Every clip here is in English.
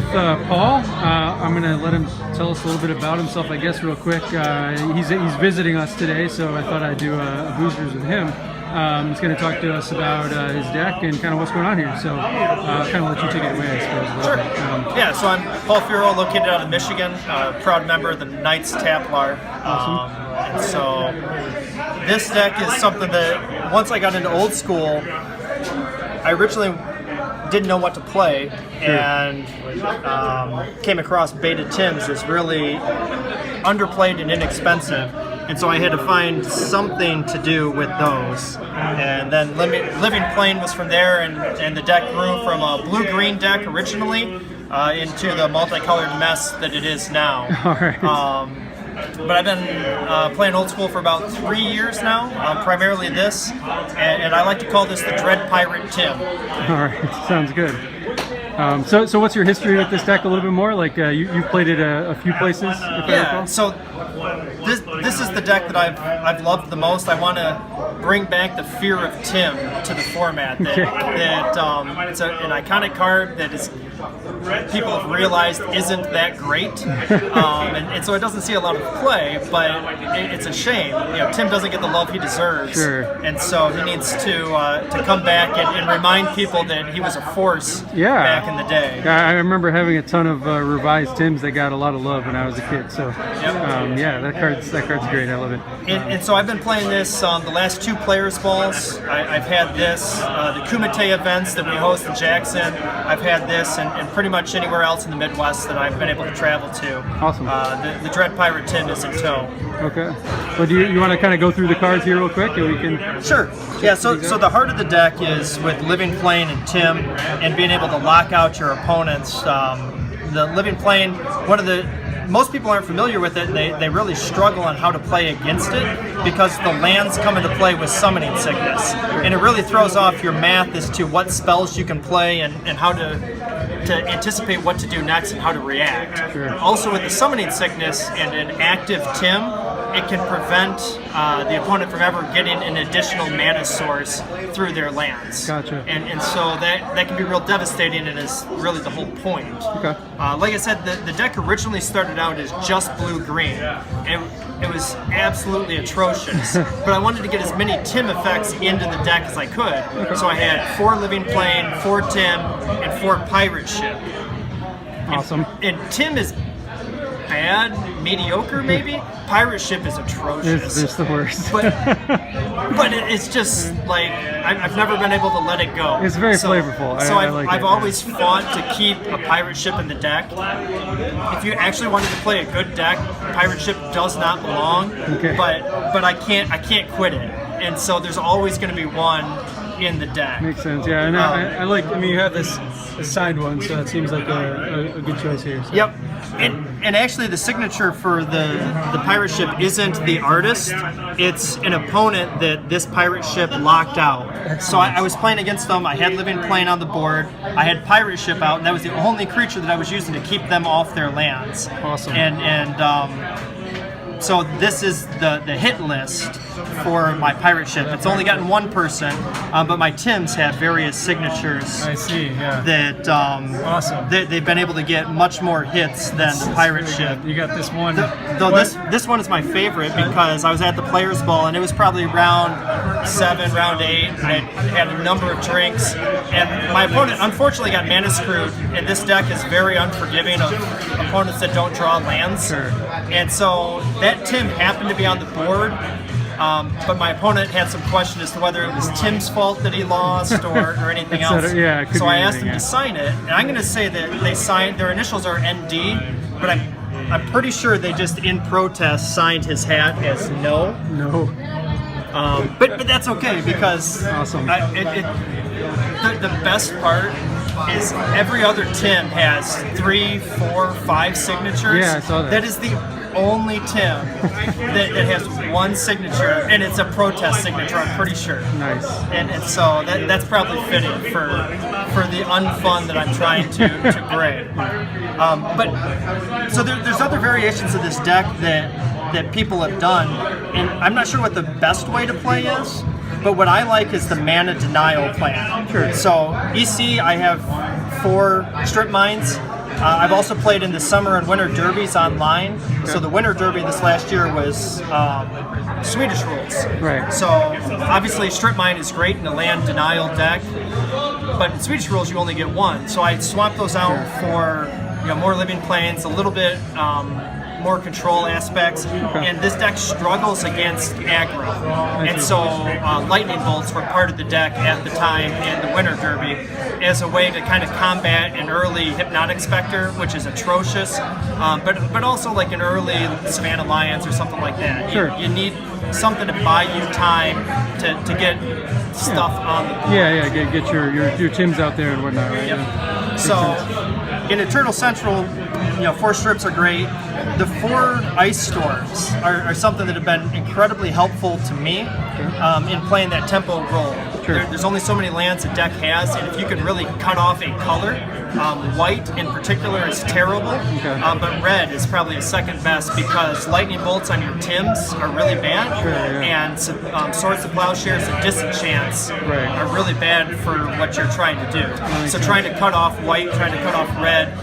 with Paul. I'm going to let him tell us a little bit about himself, I guess, real quick. He's visiting us today, so I thought I'd do a Booze Brews with him. He's going to talk to us about his deck and kind of what's going on here. So kind of let you take it away, I suppose. Sure. Yeah, so I'm Paul Furo, located out of Michigan, proud member of the Knights TAPlar. Awesome. And so this deck is something that once I got into old school, I originally didn't know what to play, and came across Beta Tims as really underplayed and inexpensive, and so I had to find something to do with those. And then Living Plain was from there, and the deck grew from a blue-green deck originally into the multicolored mess that it is now. All right. But I've been playing old school for about 3 years now, primarily this, and I like to call this the Dread Pirate Tim. All right, sounds good. So what's your history with this deck a little bit more? Like you've played it a few places, if I recall? So this is the deck that I've loved the most. I want to bring back the fear of Tim to the format. That it's an iconic card that is people have realized isn't that great, and so it doesn't see a lot of play. But it's a shame. You know, Tim doesn't get the love he deserves, Sure. and so he needs to come back and remind people that he was a force back in the day. I remember having a ton of revised Tims that got a lot of love when I was a kid. So yeah, that card's great. I love it. And so I've been playing this the last 2 Players Balls. I've had this, the Kumite events that we host in Jackson. I've had this, and pretty much anywhere else in the Midwest that I've been able to travel to. Awesome. The Dread Pirate Tim is in tow. Okay. Well, do you want to kind of go through the cards here real quick, and we can? Sure. Yeah. So the heart of the deck is with Living Plain and Tim, and being able to lock out your opponents. The Living Plain, most people aren't familiar with it, and they really struggle on how to play against it because the lands come into play with Summoning Sickness, and it really throws off your math as to what spells you can play and how to anticipate what to do next and how to react. Sure. Also with the Summoning Sickness and an active Tim, it can prevent the opponent from ever getting an additional mana source through their lands. Gotcha. And so that can be real devastating, and is really the whole point. Okay. Like I said, the deck originally started out as just blue-green, and it was absolutely atrocious. But I wanted to get as many Tim effects into the deck as I could. So I had 4 Living Plain, 4 Tim, and 4 Pirate Ship. Awesome. And Tim is bad, mediocre maybe. Pirate Ship is atrocious. It's the worst. But it's just like I've never been able to let it go. It's very flavorful. So I've it. always fought to keep a Pirate Ship in the deck. If you actually wanted to play a good deck, Pirate Ship does not belong. Okay. But I can't quit it. And so there's always going to be one in the deck. Makes sense, yeah. And I like. I mean, you have this signed one, so it seems like a good choice here. So. Yep. And actually, the signature for the Pirate Ship isn't the artist; it's an opponent that this Pirate Ship locked out. So I was playing against them. I had Living Plain on the board. I had Pirate Ship out, and that was the only creature that I was using to keep them off their lands. Awesome. So this is the hit list for my Pirate Ship. It's only gotten 1 person, but my Tims have various signatures. I see, yeah. That awesome. They've been able to get much more hits than the Pirate Ship. You got this one. Though this one is my favorite because I was at the Players Ball and it was probably round 7, round 8. I had a number of drinks, and my opponent unfortunately got mana screwed. And this deck is very unforgiving of opponents that don't draw lands. Sure. And so that Tim happened to be on the board, but my opponent had some question as to whether it was Tim's fault that he lost or anything else. So I asked him to sign it, and I'm going to say that they signed, their initials are ND, but I'm pretty sure they just in protest signed his hat as no. But that's okay because awesome. The best part is every other Tim has 3, 4, 5 signatures. Yeah, I saw that. That is the only Tim that has 1 signature, and it's a protest signature, I'm pretty sure. Nice. And so that's probably fitting for the unfun that I'm trying to grade. But so there's other variations of this deck that people have done, and I'm not sure what the best way to play is. But what I like is the mana denial plan. Sure. So EC, I have 4 strip mines. I've also played in the summer and winter derbies online. Okay. So the winter derby this last year was Swedish rules. Right. So obviously strip mine is great in a land denial deck, but in Swedish rules you only get one. So I swapped those out for more living planes, a little bit more control aspects, and this deck struggles against aggro. And so lightning bolts were part of the deck at the time in the winter derby as a way to kind of combat an early hypnotic specter, which is atrocious, but also like an early Savannah Lions or something like that. Sure. You need something to buy you time to get stuff on the board. Yeah, get your Tims out there and whatnot, right? Yep. Yeah. So in Eternal Central, 4 strips are great. The 4 ice storms are something that have been incredibly helpful to me in playing that tempo role. Sure. There's only so many lands a deck has, and if you can really cut off a color, white in particular is terrible, but red is probably a second best because lightning bolts on your Tims are really bad, and Swords to Plowshares and Disenchants are really bad for what you're trying to do. So trying to cut off white, trying to cut off red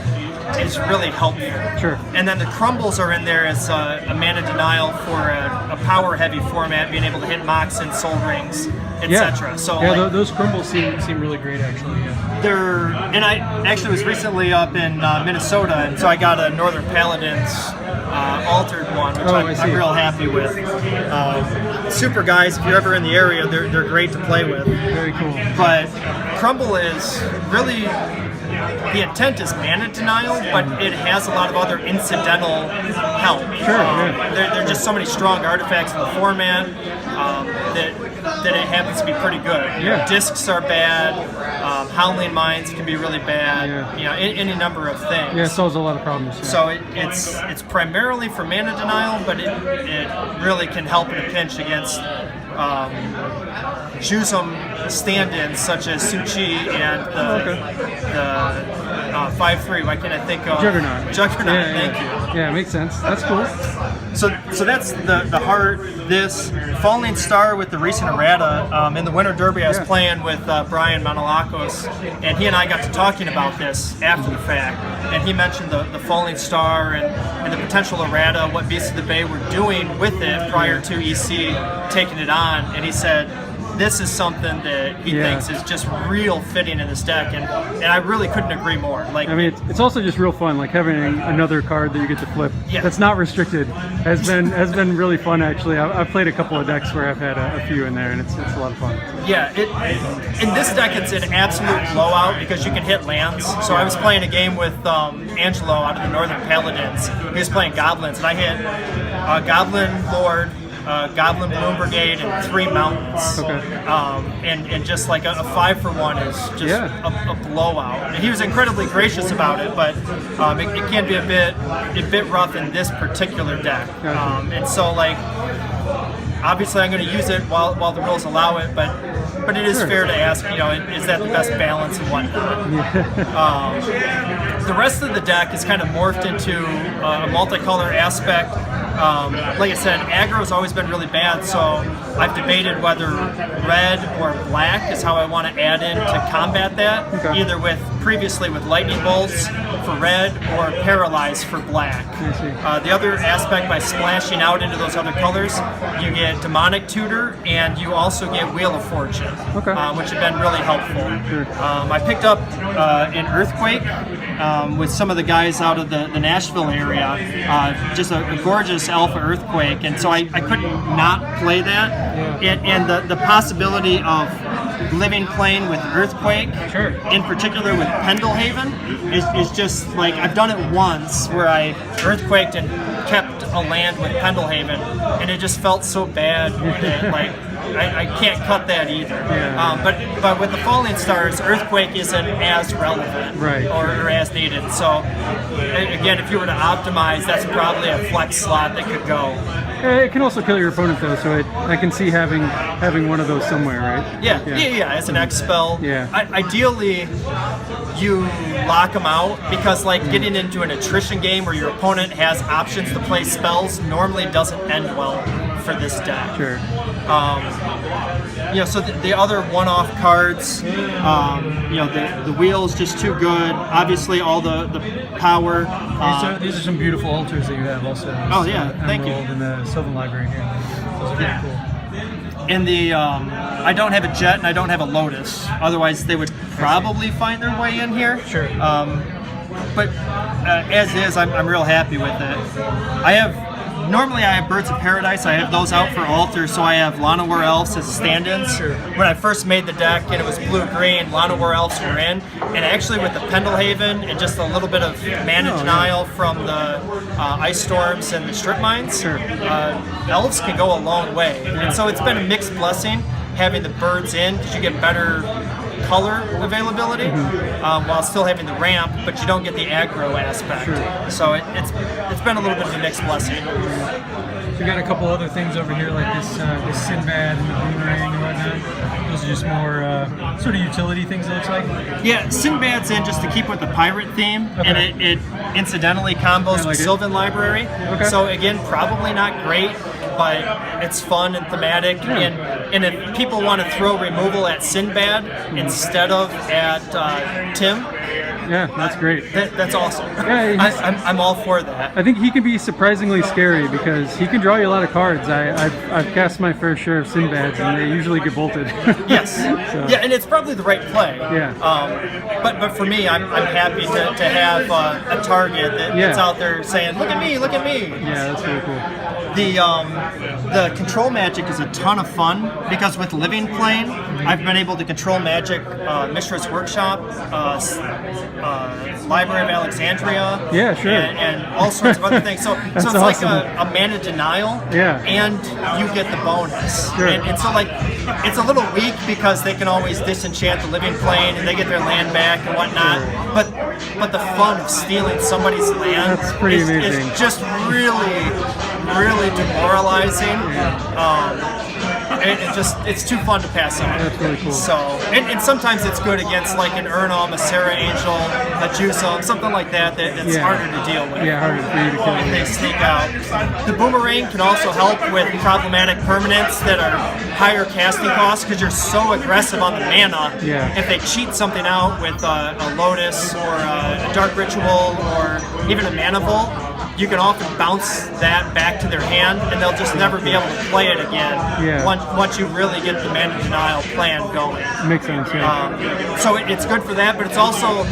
is really helpful. Sure. And then the crumbles are in there as a mana denial for a power-heavy format, being able to hit Mox and Soul Rings, etc. So those crumbles seem really great, actually. Yeah. And I actually was recently up in Minnesota, and so I got a Northern Paladins altered one, which I'm real happy with. Super guys, if you're ever in the area, they're great to play with. Very cool. But crumble is really. The intent is mana denial, but it has a lot of other incidental help. Sure. There are just so many strong artifacts in the format that it happens to be pretty good. Yeah. Discs are bad. Howling Mines can be really bad. Yeah. Any number of things. Yeah, it solves a lot of problems. Yeah. So it's primarily for mana denial, but it really can help in a pinch against Jusum stand-ins such as Suchi and the 5/3. Why can't I think of Juggernaut? Thank you. Yeah, it makes sense. That's cool. So that's the heart. This Falling Star with the recent errata in the Winter Derby. I was playing with Brian Manolakos, and he and I got to talking about this after the fact. And he mentioned the Falling Star and the potential errata, what Beasts of the Bay were doing with it prior to EC taking it on. And he said, this is something that he thinks is just real fitting in this deck, and I really couldn't agree more. Like, I mean, it's also just real fun. Like having another card that you get to flip that's not restricted has been really fun. Actually, I've played a couple of decks where I've had a few in there, and it's a lot of fun. Yeah, in this deck it's an absolute blowout because you can hit lands. So I was playing a game with Angelo out of the Northern Paladins. He was playing Goblins, and I hit Goblin Lord, Goblin Bloom Brigade, and 3 mountains. And just like a 5-for-1 is just a blowout. And he was incredibly gracious about it, but it can be a bit rough in this particular deck. And so like, obviously I'm going to use it while the rules allow it, but it is fair to ask, is that the best balance and whatnot? The rest of the deck is kind of morphed into a multicolor aspect. Like I said, aggro has always been really bad, so I've debated whether red or black is how I want to add in to combat that, either previously with lightning bolts for red or paralyze for black. The other aspect, by splashing out into those other colors, you get Demonic Tutor, and you also get Wheel of Fortune, which have been really helpful. I picked up an Earthquake with some of the guys out of the Nashville area, just a gorgeous alpha Earthquake, and so I couldn't not play that. And the possibility of living plane with Earthquake, in particular with Pendelhaven, is just like, I've done it once where I Earthquaked and kept a land with Pendelhaven, and it just felt so bad that like I can't cut that either. But with the Falling Stars, Earthquake isn't as relevant or as needed. So again, if you were to optimize, that's probably a flex slot that could go. It can also kill your opponent though, so I can see having one of those somewhere, right? Yeah, as an X spell. Ideally, you lock them out, because like getting into an attrition game where your opponent has options to play spells normally doesn't end well for this deck. So the other one-off cards, the wheel's just too good. Obviously, all the power. These are some beautiful altars that you have also. Oh yeah, thank you. In the Sylvan Library here. Those are pretty cool. And I don't have a Jet and I don't have a Lotus. Otherwise, they would probably find their way in here. Sure. But as is, I'm real happy with it. Normally I have Birds of Paradise. I have those out for altars, so I have Llanowar Elves as stand-ins. Sure. When I first made the deck and it was blue-green, Llanowar Elves were in. And actually with the Pendlehaven and just a little bit of mana denial from the Ice Storms and the Strip Mines, Sure. Elves can go a long way. And so it's been a mixed blessing having the birds in, because you get better color availability while still having the ramp, but you don't get the aggro aspect. Sure. So it's been a little bit of a mixed blessing. We got a couple other things over here, like this Sinbad and the Boomerang and whatnot. Those are just more sort of utility things, it looks like. Yeah, Sinbad's in just to keep with the pirate theme, and it incidentally combos with Sylvan Library. Okay. So again, probably not great, but it's fun and thematic. And if people want to throw removal at Sinbad instead of at Tim, yeah, that's great. That's awesome. Yeah, I'm all for that. I think he can be surprisingly scary because he can draw you a lot of cards. I've cast my fair share of Sinbads and they usually get bolted. Yes. So. Yeah, and it's probably the right play. Yeah. But for me, I'm happy to have a target that's out there saying, "Look at me, look at me." Yeah, that's really cool. The control magic is a ton of fun because with Living Plane, I've been able to control magic, Mishra's Workshop, Library of Alexandria, yeah, sure, and all sorts of other things. So it's awesome. like a mana denial, and you get the bonus. Sure. And so like it's a little weak because they can always disenchant the Living Plane and they get their land back and whatnot. But the fun of stealing somebody's land is just really demoralizing. It's too fun to pass on. That's really cool. So, and sometimes it's good against like an Urnam, a Sarah Angel, a Jusum, something like that's harder to deal with. Yeah, harder for you to kill. If they sneak out. The Boomerang can also help with problematic permanents that are higher casting costs because you're so aggressive on the mana. Yeah. If they cheat something out with a Lotus or a Dark Ritual or even a Mana Vault, you can often bounce that back to their hand, and they'll just never be able to play it again. Yeah. Once you really get the mana denial plan going. Makes sense. Yeah. So it's good for that, but it's also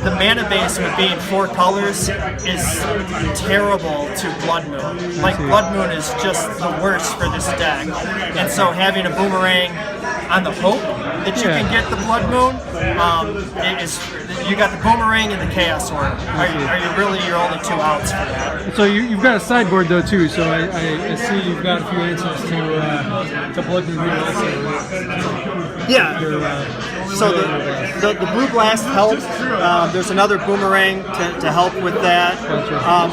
the mana base with being 4 colors is terrible to Blood Moon. Like Blood Moon is just the worst for this deck, and so having a Boomerang on the hope that you can get the Blood Moon, you got the Boomerang and the Chaos Orb. Are you really your only 2 outs for that? So you've got a sideboard though too. So I see you've got a few answers to Blood Moon here also. Yeah. So the Blue Blast helps. There's another Boomerang to help with that.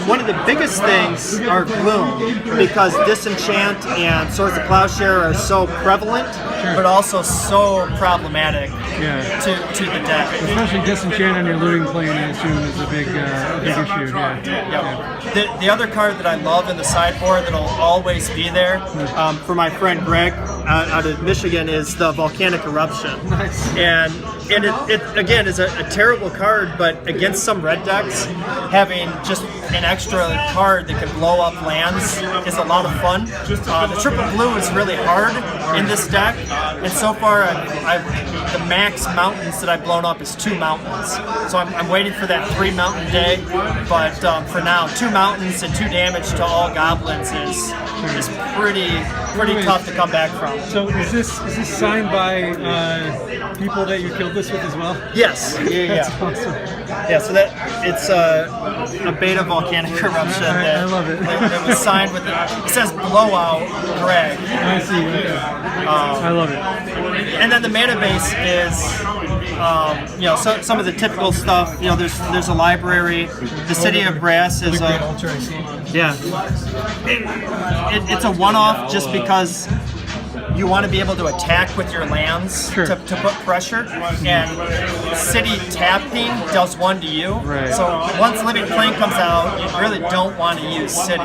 One of the biggest things are Gloom, because Disenchant and Swords of Plowshare are so prevalent, but also so problematic to the deck. Especially Disenchant on your Looting Plane, I assume, is a big issue. Yeah. The other card that I love in the sideboard that'll always be there for my friend Greg out of Michigan is the Volcanic Eruption. Nice. And it again is a terrible card, but against some red decks, having just an extra card that can blow up lands is a lot of fun. The triple blue is really hard in this deck, and so far the max mountains that I've blown up is 2 mountains. So I'm waiting for that 3 mountain day, but for now 2 mountains and 2 damage to all goblins is pretty tough to come back from. So is this signed by people that you killed this with as well? Yes. Yeah. That's awesome. Yeah, so that it's a beta Volcanic Eruption I love it. that was signed with it says Blowout Greg. I see. Okay. I love it. And then the mana base is some of the typical stuff. There's a library. The City of Brass is great altar, I see. Yeah. It's a one-off just because you want to be able to attack with your lands to put pressure, and City tapping does 1 to you. Right. So once Living Plane comes out, you really don't want to use City.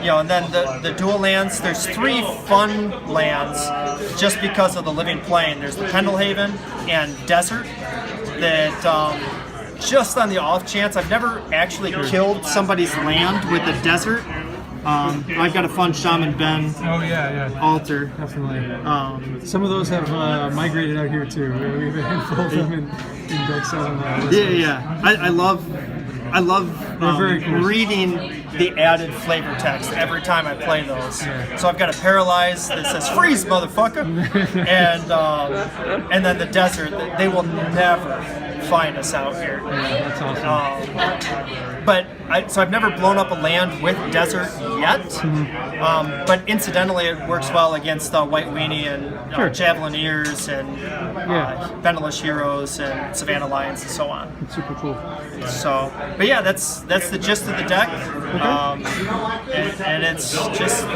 and then the dual lands. There's 3 fun lands just because of the living plane. There's the Pendlehaven and Desert that just on the off chance, I've never actually killed somebody's land with the Desert. I've got a fun Shaman Ben altar. Definitely. Some of those have migrated out here too. We have a handful of them in decks out on the list. Yeah. I love reading the added flavor text every time I play those. Yeah. So I've got a Paralyze that says "Freeze, motherfucker," and then the Desert. They will never find us out here. Yeah, that's awesome. So I've never blown up a land with Desert yet. But incidentally, it works well against White Weenie and Javelineers and Benelish Heroes and Savannah Lions and so on. It's super cool. So, but yeah, that's the gist of the deck, and it's just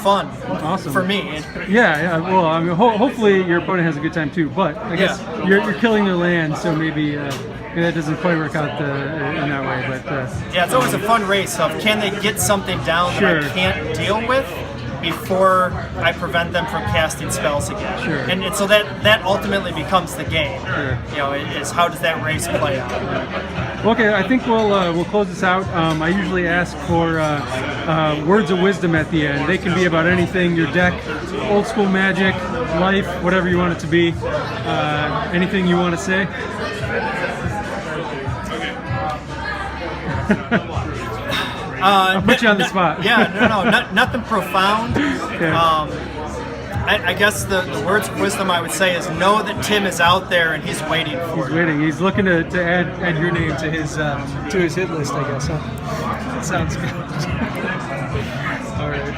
fun. Awesome for me. Yeah. Well, I mean, hopefully your opponent has a good time too. But I guess you're killing their land, so maybe that doesn't quite work out in that way. But yeah, it's always a fun race of can they get something down that I can't deal with before I prevent them from casting spells again. Sure. And so that ultimately becomes the game. Sure. Is how does that race play out? Okay, I think we'll close this out. I usually ask for words of wisdom at the end. They can be about anything, your deck, old school Magic, life, whatever you want it to be. Anything you want to say? I'll put you on the spot. Nothing profound. I guess the words of wisdom I would say is know that Tim is out there and he's waiting for you. He's waiting. He's looking to add your name to his hit list, I guess. Huh? That sounds good. All right.